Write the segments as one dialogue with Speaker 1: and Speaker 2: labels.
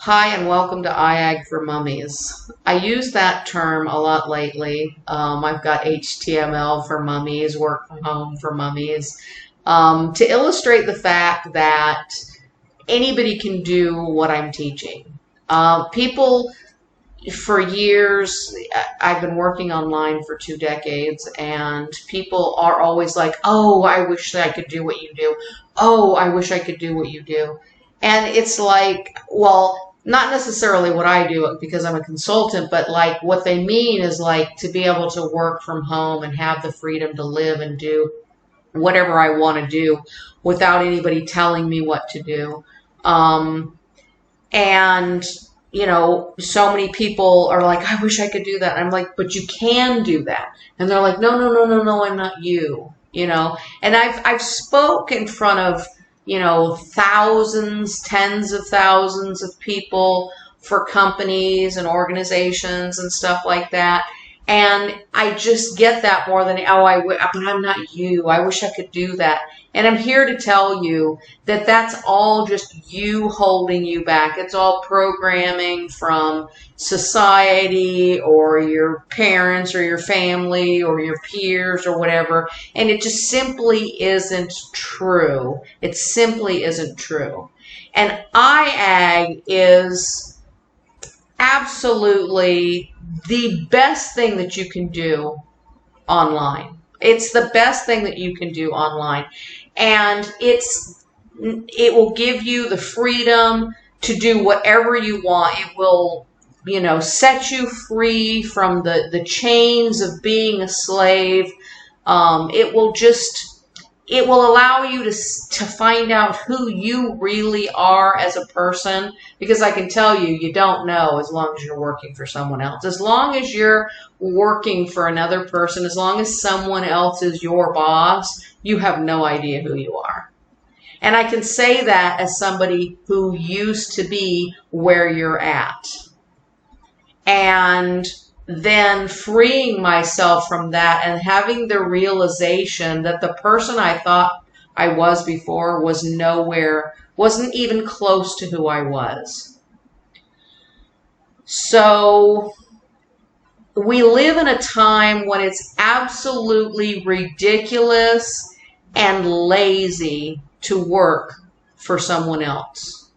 Speaker 1: Hi and welcome to I-Agg for Mummies. I use that term a lot lately. I've got HTML for mummies, work from home for mummies, to illustrate the fact that anybody can do what I'm teaching. People, for years, I've been working online for 2 decades, and people are always like, oh, I wish that I could do what you do. Oh, I wish I could do what you do. And it's like, well, not necessarily what I do because I'm a consultant, but like what they mean is like to be able to work from home and have the freedom to live and do whatever I want to do without anybody telling me what to do. And so many people are like, I wish I could do that. I'm like, but you can do that. And they're like, no, no, no, no, no, I'm not you, And I've spoke in front of, thousands, tens of thousands of people for companies and organizations and stuff like that. And I just get that more than, but I'm not you. I wish I could do that. And I'm here to tell you that that's all just you holding you back. It's all programming from society or your parents or your family or your peers or whatever. And it just simply isn't true. It simply isn't true. And I-Agg is absolutely the best thing that you can do online. It's the best thing that you can do online. And it will give you the freedom to do whatever you want. It will, set you free from the chains of being a slave. It will allow you to find out who you really are as a person, because I can tell you, you don't know as long as you're working for someone else. As long as you're working for another person, as long as someone else is your boss, you have no idea who you are. And I can say that as somebody who used to be where you're at. And then freeing myself from that and having the realization that the person I thought I was before was nowhere, wasn't even close to who I was. So we live in a time when it's absolutely ridiculous and lazy to work for someone else.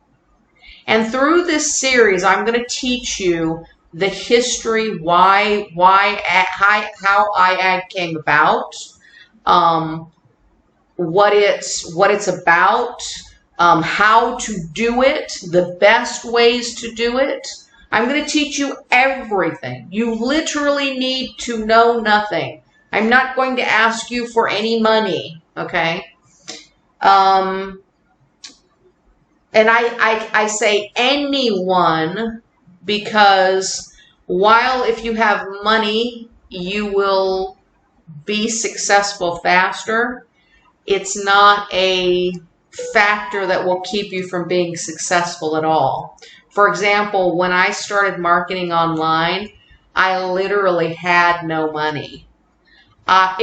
Speaker 1: And through this series, I'm going to teach you the history, how I-Agg came about, what it's about, how to do it, the best ways to do it. I'm going to teach you everything. You literally need to know nothing. I'm not going to ask you for any money, okay? And I say anyone, because while if you have money, you will be successful faster, it's not a factor that will keep you from being successful at all. For example, when I started marketing online, I literally had no money. Well,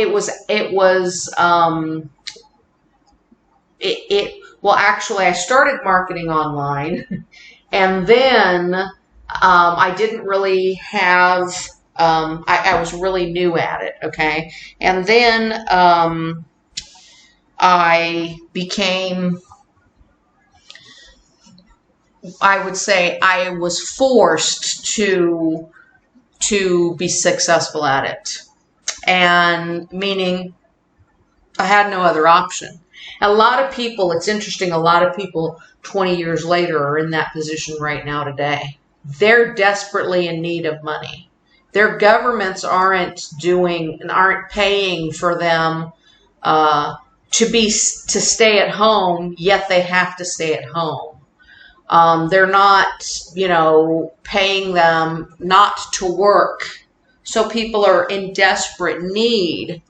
Speaker 1: actually, I started marketing online, and then I didn't really have, I was really new at it, okay? And then I became, I would say I was forced to be successful at it. And meaning I had no other option. A lot of people, it's interesting, a lot of people 20 years later are in that position right now today. They're desperately in need of money. Their governments aren't paying for them to stay at home, yet they have to stay at home. They're not, paying them not to work. So people are in desperate need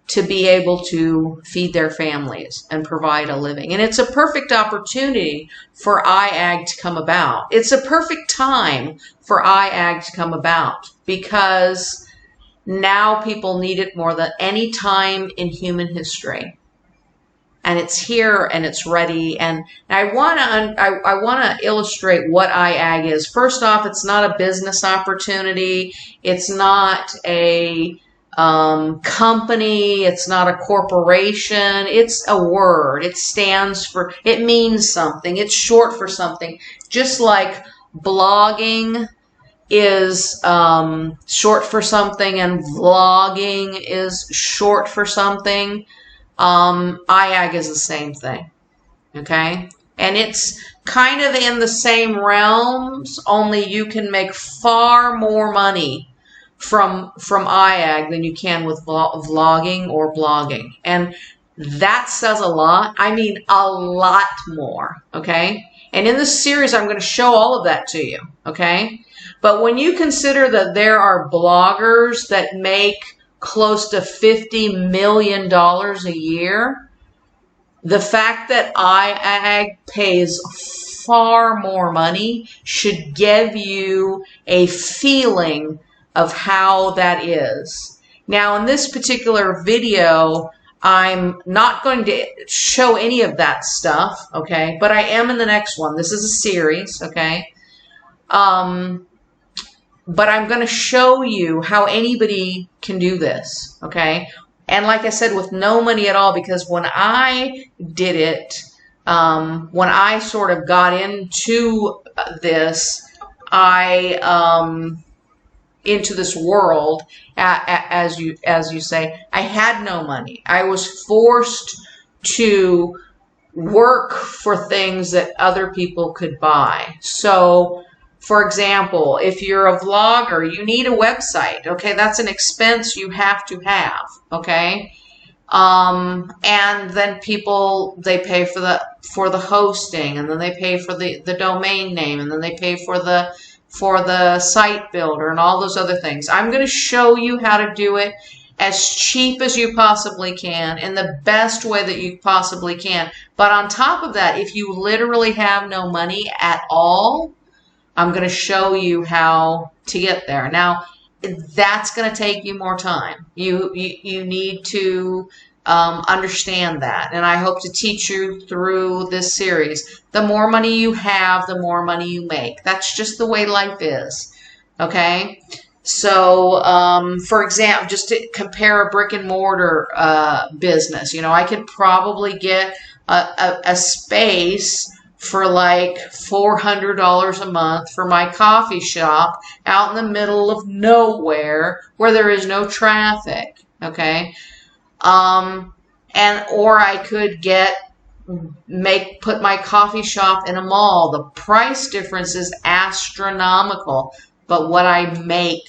Speaker 1: to be able to feed their families and provide a living. And it's a perfect opportunity for I-Agg to come about. It's a perfect time for I-Agg to come about, because now people need it more than any time in human history. and it's here and it's ready. And I want to illustrate what I-Agg is. First off, it's not a business opportunity. It's not a company. It's not a corporation. It's a word. It stands for, it means something. It's short for something. Just like blogging is short for something and vlogging is short for something. I-Agg is the same thing, okay? And it's kind of in the same realms, only you can make far more money from I-Agg than you can with vlogging or blogging. And that says a lot. I mean, a lot more, okay? And in this series, I'm going to show all of that to you, okay? But when you consider that there are bloggers that make close to $50 million a year, the fact that I-Agg pays far more money should give you a feeling of how that is. Now, in this particular video, I'm not going to show any of that stuff, okay? But I am in the next one. This is a series, okay? But I'm going to show you how anybody can do this, okay? And like I said, with no money at all, because when I did it, when I sort of got into this, into this world, as you say, I had no money. I was forced to work for things that other people could buy. So, for example, if you're a vlogger, you need a website, okay? That's an expense you have to have, okay? And then people, they pay for the hosting, and then they pay for the domain name, and then they pay for the site builder and all those other things. I'm going to show you how to do it as cheap as you possibly can in the best way that you possibly can. But on top of that, if you literally have no money at all, I'm going to show you how to get there. Now, that's going to take you more time. You need to understand that. And I hope to teach you through this series. The more money you have, the more money you make. That's just the way life is. Okay? So, for example, just to compare a brick and mortar business, you know, I could probably get a space for like $400 a month for my coffee shop out in the middle of nowhere where there is no traffic, okay? Or I could put my coffee shop in a mall. The price difference is astronomical, but what I make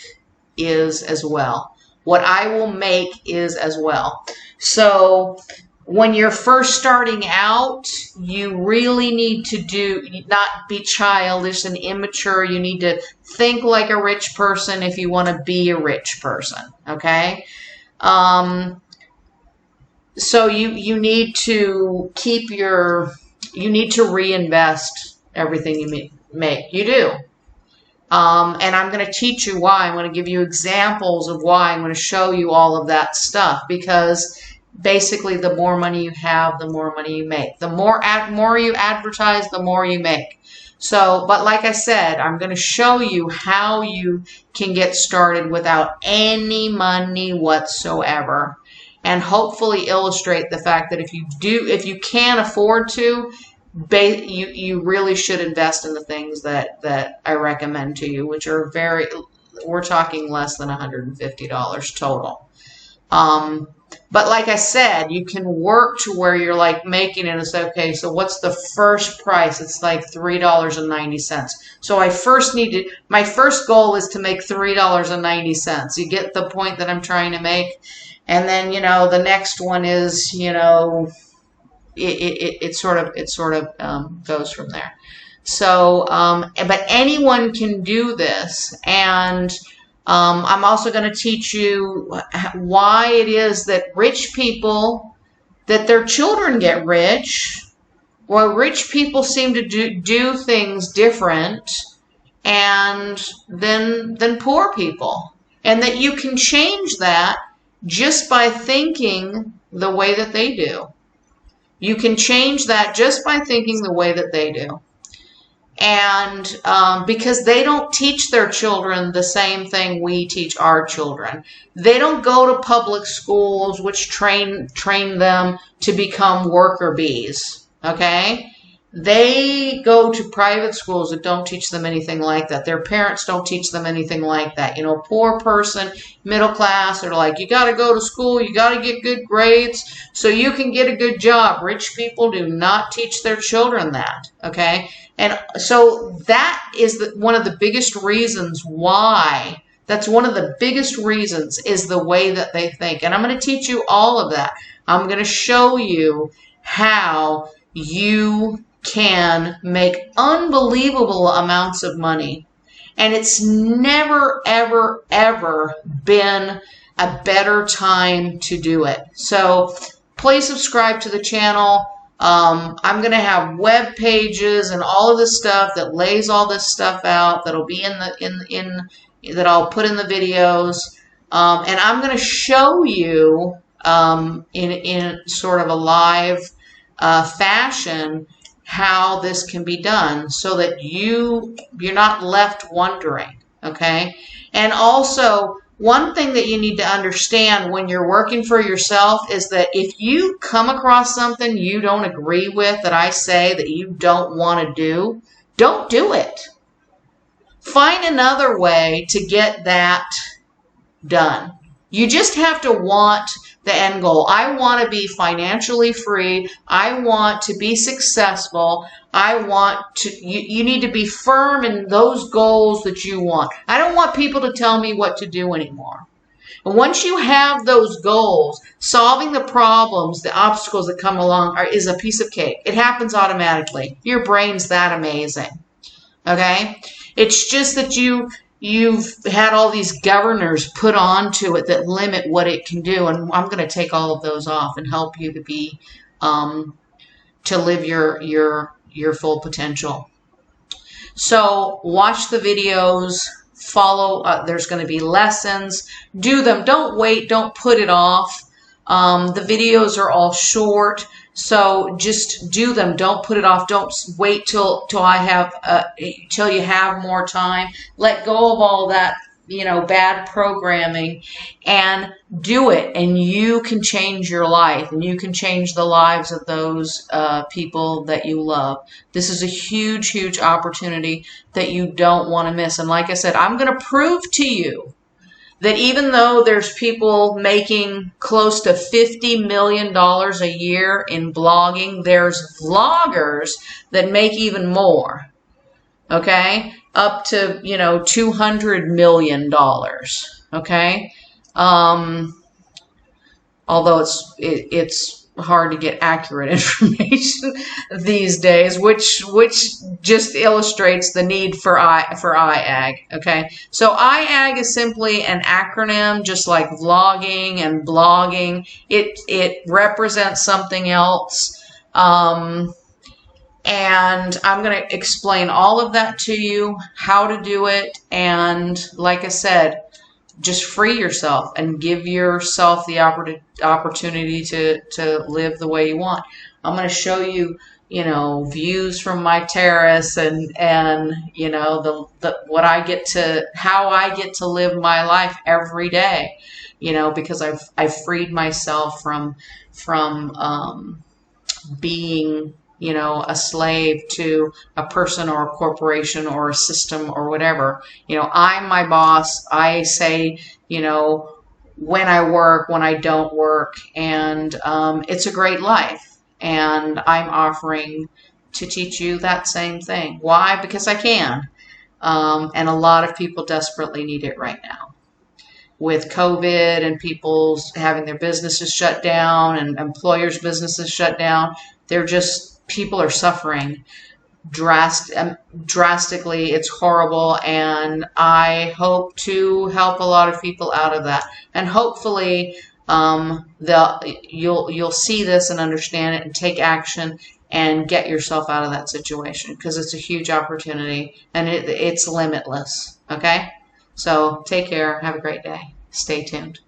Speaker 1: is as well. What I will make is as well. So when you're first starting out, you really need to not be childish and immature. You need to think like a rich person if you want to be a rich person, okay? So you need to you need to reinvest everything you make. You do. And I'm going to teach you why. I'm going to give you examples of why. I'm going to show you all of that stuff, because basically the more money you have, the more money you make. The more you advertise, the more you make. So, but like I said, I'm going to show you how you can get started without any money whatsoever, and hopefully illustrate the fact that if you can afford to, you really should invest in the things that I recommend to you, which are we're talking less than $150 total. But like I said, you can work to where you're like making it as, okay, so what's the first price? It's like $3.90. So my first goal is to make $3.90. You get the point that I'm trying to make? And then, you know, the next one is, you know, it sort of goes from there. So, but anyone can do this. And I'm also going to teach you why it is that rich people, that their children get rich, while rich people seem to do things different and than poor people. And that you can change that just by thinking the way that they do. You can change that just by thinking the way that they do. And because they don't teach their children the same thing we teach our children. They don't go to public schools which train them to become worker bees, okay? They go to private schools that don't teach them anything like that. Their parents don't teach them anything like that. You know, poor person, middle class, are like, you got to go to school, you got to get good grades so you can get a good job. Rich people do not teach their children that, okay? And so that is one of the biggest reasons why, that's one of the biggest reasons is the way that they think. And I'm going to teach you all of that. I'm going to show you how you can make unbelievable amounts of money. And it's never, ever, ever been a better time to do it. So please subscribe to the channel. I'm going to have web pages and all of this stuff that lays all this stuff out that'll be that I'll put in the videos. And I'm going to show you in sort of a live fashion how this can be done so that you're not left wondering, okay? And also, one thing that you need to understand when you're working for yourself is that if you come across something you don't agree with that I say that you don't want to do, don't do it. Find another way to get that done. You just have to want the end goal. I want to be financially free. I want to be successful. I want to, you need to be firm in those goals that you want. I don't want people to tell me what to do anymore. And once you have those goals, solving the problems, the obstacles that come along is a piece of cake. It happens automatically. Your brain's that amazing. Okay? It's just that you've had all these governors put onto it that limit what it can do, and I'm going to take all of those off and help you to be to live your full potential. So watch the videos, follow. There's going to be lessons. Do them. Don't wait. Don't put it off. The videos are all short. So just do them. Don't put it off. Don't wait till you have more time. Let go of all that, bad programming and do it. And you can change your life and you can change the lives of those people that you love. This is a huge, huge opportunity that you don't want to miss. And like I said, I'm going to prove to you that even though there's people making close to $50 million a year in blogging, there's vloggers that make even more, okay? Up to, $200 million, okay? Although it's hard to get accurate information these days, which just illustrates the need for I-Agg, okay? So I-Agg is simply an acronym, just like vlogging and blogging. It represents something else, and I'm going to explain all of that to you, how to do it, and like I said, just free yourself and give yourself the opportunity to live the way you want. I'm going to show you, views from my terrace and what I get to, how I get to live my life every day, because I've freed myself from being, a slave to a person or a corporation or a system or whatever. I'm my boss. I say, when I work, when I don't work, and it's a great life. And I'm offering to teach you that same thing. Why? Because I can. And a lot of people desperately need it right now. With COVID and people having their businesses shut down and employers' businesses shut down, people are suffering drastically. It's horrible, and I hope to help a lot of people out of that. And hopefully, you'll see this and understand it and take action and get yourself out of that situation, because it's a huge opportunity and it's limitless. Okay, so take care. Have a great day. Stay tuned.